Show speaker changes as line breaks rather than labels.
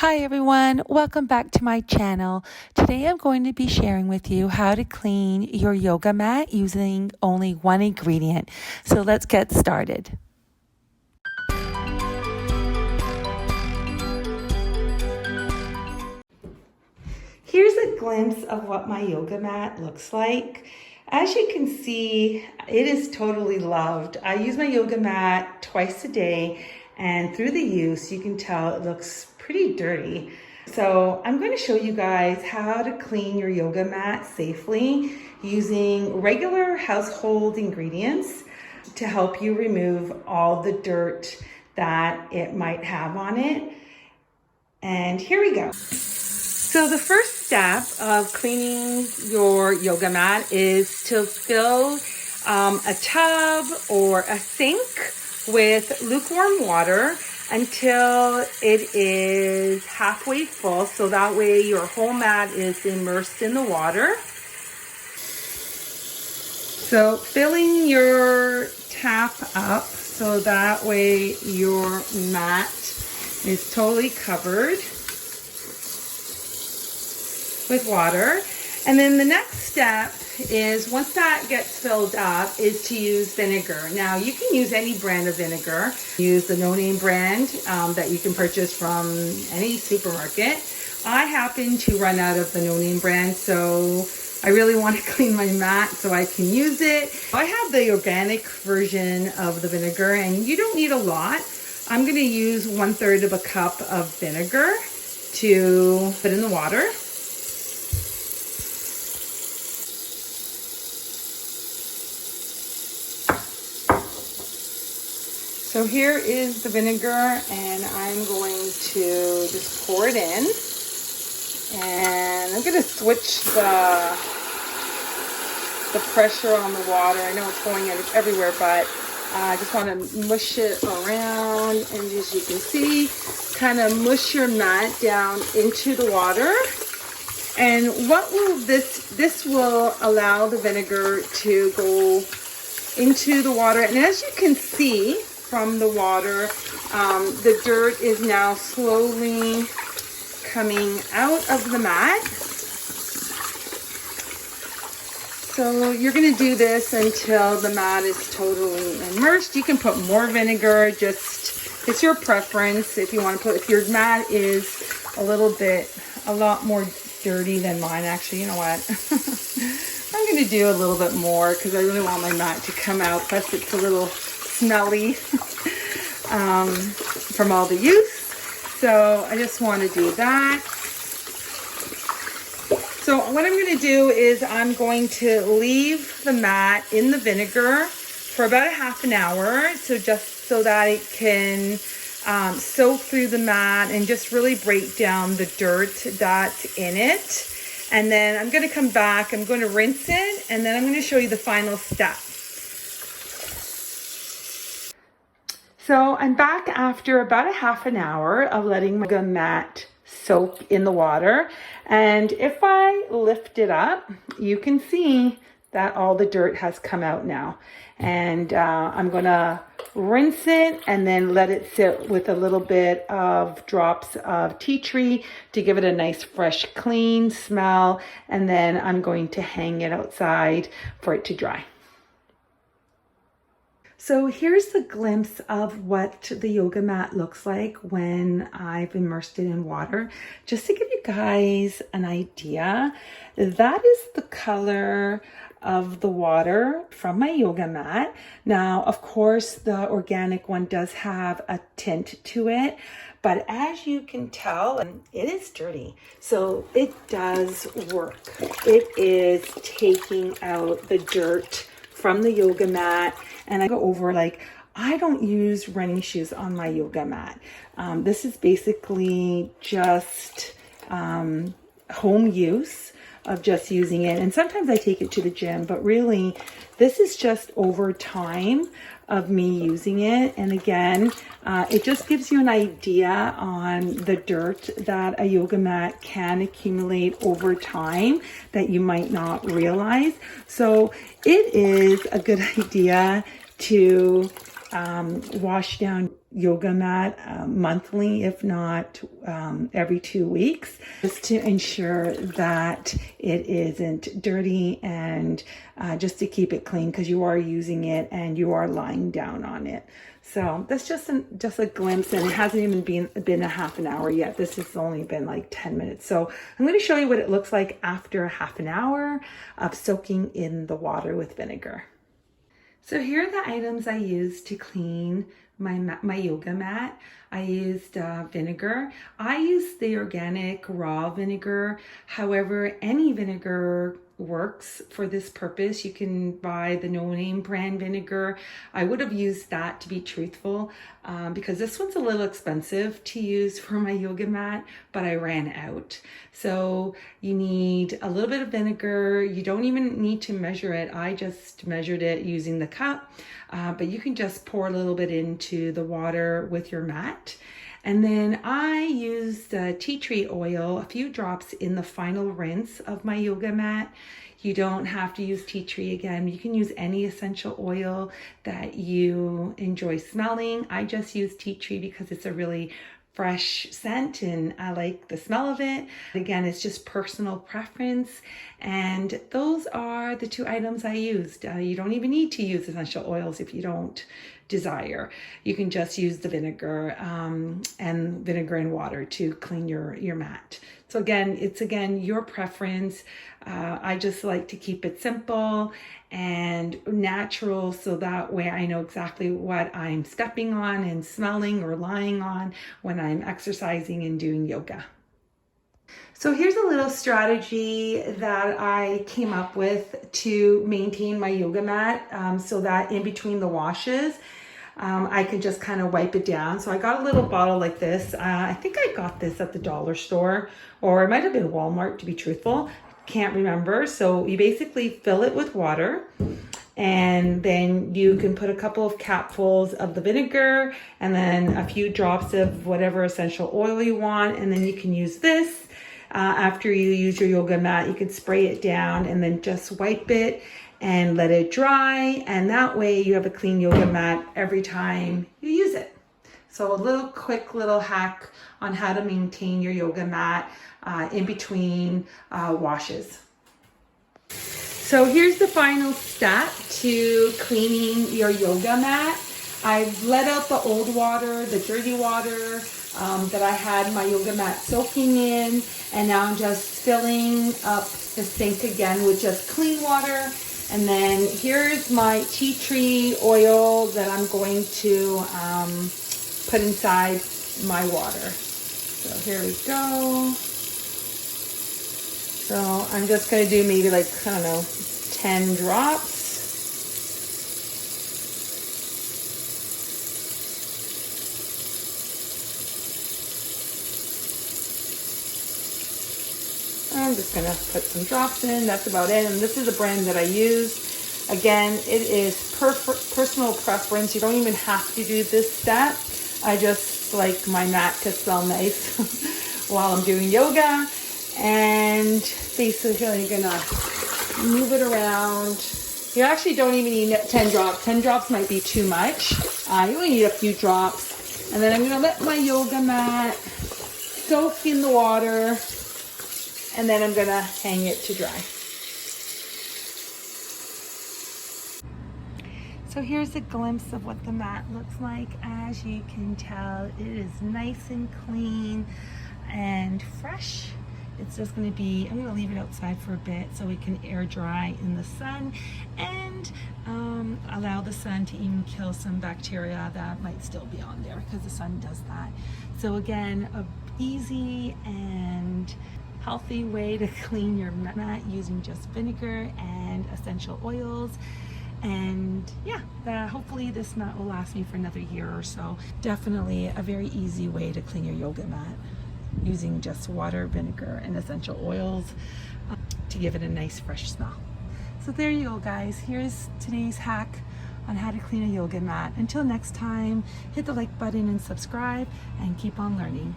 Hi everyone, welcome back to my channel. Today I'm going to be sharing with you how to clean your yoga mat using only one ingredient. So let's get started. Here's a glimpse of what my yoga mat looks like. As you can see, it is totally loved. I use my yoga mat twice a day, and through the use, you can tell it looks pretty dirty. So I'm going to show you guys how to clean your yoga mat safely using regular household ingredients to help you remove all the dirt that it might have on it. And here we go. So the first step of cleaning your yoga mat is to fill a tub or a sink with lukewarm water until it is halfway full. So that way your whole mat is immersed in the water. So filling your tap up so that way your mat is totally covered with water. And then the next step is, once that gets filled up, is to use vinegar. Now you can use any brand of vinegar. Use the No Name brand that you can purchase from any supermarket. I happen to run out of the No Name brand, so I really want to clean my mat so I can use it. I have the organic version of the vinegar, and you don't need a lot. I'm going to use 1/3 of a cup of vinegar to put in the water. So here is the vinegar, and I'm going to just pour it in. And I'm going to switch the pressure on the water. I know it's going everywhere, but I just want to mush it around. And as you can see, kind of mush your mat down into the water. And what will this will allow the vinegar to go into the water. And as you can see from the water, the dirt is now slowly coming out of the mat. So you're going to do this until the mat is totally immersed. You can put more vinegar, just it's your preference. If you want to put, if your mat is a lot more dirty than mine, actually, you know what? I'm going to do a little bit more because I really want my mat to come out. Plus it's a little smelly from all the use. So I just want to do that. So what I'm going to do is I'm going to leave the mat in the vinegar for about a half an hour. So just so that it can soak through the mat and just really break down the dirt that's in it. And then I'm going to come back, I'm going to rinse it, and then I'm going to show you the final step. So I'm back after about a half an hour of letting my mat soak in the water. And if I lift it up, you can see that all the dirt has come out now. And I'm going to rinse it and then let it sit with a little bit of drops of tea tree to give it a nice fresh clean smell. And then I'm going to hang it outside for it to dry. So here's the glimpse of what the yoga mat looks like when I've immersed it in water. Just to give you guys an idea, that is the color of the water from my yoga mat. Now, of course, the organic one does have a tint to it, but as you can tell, it is dirty. So it does work. It is taking out the dirt from the yoga mat. And I go over, like, I don't use running shoes on my yoga mat. This is basically just home use of just using it. And sometimes I take it to the gym, but really this is just over time of me using it. And again, it just gives you an idea on the dirt that a yoga mat can accumulate over time that you might not realize. So it is a good idea to wash down yoga mat monthly, if not every 2 weeks, just to ensure that it isn't dirty and just to keep it clean, because you are using it and you are lying down on it. So that's just a glimpse, and it hasn't even been a half an hour yet. This has only been like 10 minutes. So I'm going to show you what it looks like after half an hour of soaking in the water with vinegar. So here are the items I used to clean my yoga mat. I used vinegar. I used the organic raw vinegar. However, any vinegar works for this purpose. You can buy the no-name brand vinegar. I would have used that, to be truthful, because this one's a little expensive to use for my yoga mat, but I ran out. So you need a little bit of vinegar. You don't even need to measure it. I just measured it using the cup, but you can just pour a little bit into the water with your mat. And then I used tea tree oil, a few drops in the final rinse of my yoga mat. You don't have to use tea tree again. You can use any essential oil that you enjoy smelling. I just use tea tree because it's a really fresh scent and I like the smell of it. Again, it's just personal preference. And those are the 2 items I used. You don't even need to use essential oils if you don't desire. You can just use the vinegar and vinegar and water to clean your mat. So again, it's your preference. I just like to keep it simple and natural, so that way I know exactly what I'm stepping on and smelling or lying on when I'm exercising and doing yoga. So here's a little strategy that I came up with to maintain my yoga mat, so that in between the washes, I can just kind of wipe it down. So I got a little bottle like this. I think I got this at the dollar store, or it might have been Walmart, to be truthful. Can't remember. So you basically fill it with water, and then you can put a couple of capfuls of the vinegar and then a few drops of whatever essential oil you want. And then you can use this. After you use your yoga mat, you can spray it down and then just wipe it and let it dry. And that way you have a clean yoga mat every time you use it. So a quick little hack on how to maintain your yoga mat in between washes. So here's the final step to cleaning your yoga mat. I've let out the old water, the dirty water that I had my yoga mat soaking in, and now I'm just filling up the sink again with just clean water. And then here's my tea tree oil that I'm going to put inside my water. So here we go. So I'm just going to do maybe like, 10 drops. I'm just going to put some drops in. That's about it. And this is a brand that I use. Again, it is personal preference. You don't even have to do this step. I just like my mat to smell nice while I'm doing yoga. And basically you're gonna move it around. You actually don't even need 10 drops. 10 drops might be too much. You only need a few drops. And then I'm gonna let my yoga mat soak in the water, and then I'm gonna hang it to dry. So here's a glimpse of what the mat looks like. As you can tell, it is nice and clean and fresh. It's just going to be, I'm going to leave it outside for a bit so it can air dry in the sun and allow the sun to even kill some bacteria that might still be on there, because the sun does that. So again, a easy and healthy way to clean your mat using just vinegar and essential oils. And yeah, hopefully this mat will last me for another year or so. Definitely a very easy way to clean your yoga mat, using just water, vinegar, and essential oils to give it a nice fresh smell. So there you go, guys. Here's today's hack on how to clean a yoga mat. Until next time, hit the like button and subscribe, and keep on learning.